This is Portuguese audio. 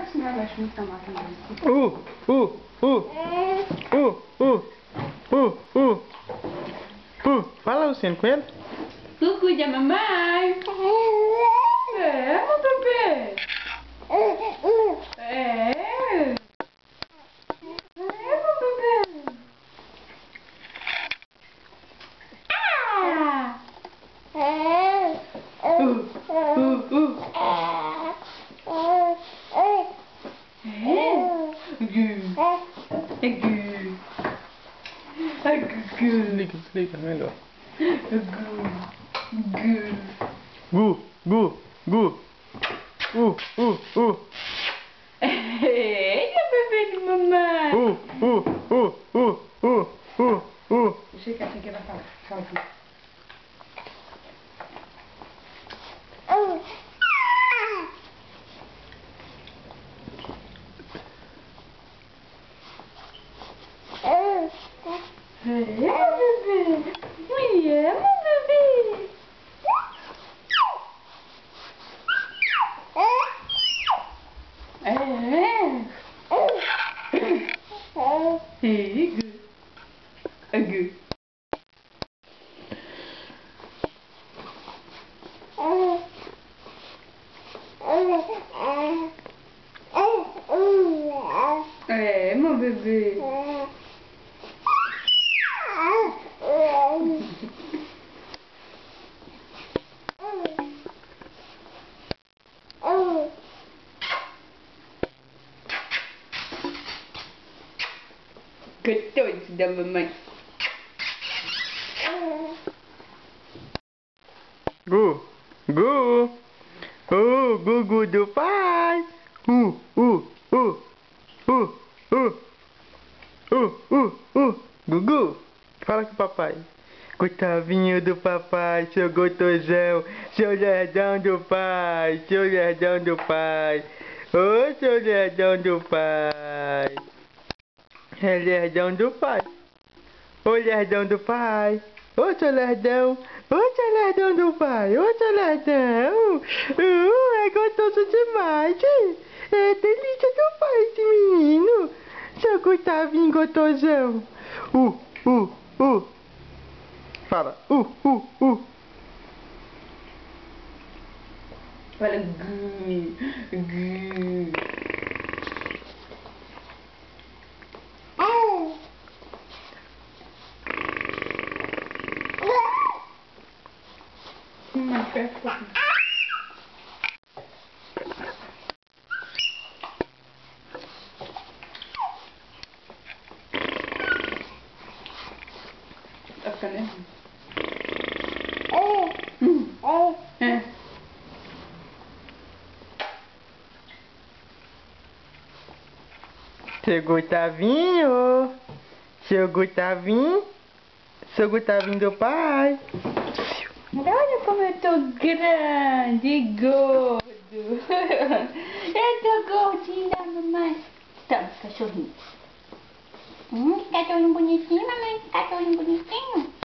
assim, eu gosto muito da máquina. Fala, Luciano, com ele. Cucu da mamãe. É, meu bebê. É. É, meu bebê. Ah. É. Desliga, melhor. Gu. Gu. Eita, bebê de mamãe. Deixa eu ver quem vai falar. Fala aqui. É, meu bebê. Mulher, meu bebê. É, meu bebê. Gostoso da mamãe. Gugu do pai. Gugu, fala com o papai. Gustavinho do papai, seu gotosão, seu lerdão do pai, seu lerdão do pai. Ô, seu lerdão do pai. É lerdão do pai. Ô, lerdão do pai. Ô, seu lerdão. Ô, seu lerdão do pai. Ô, seu lerdão. É gostoso demais. É delícia do pai esse menino. Seu Gustavinho gotosão. Fala. Fala gu. Tá ficando nervoso. Seu Gustavinho. Seu Gustavinho. Seu Gustavinho do pai. Olha como eu tô grande e gordo. Eu tô gordinho da mamãe. Toma, cachorrinho. Que cachorrinho bonitinho, mamãe. Cachorrinho bonitinho.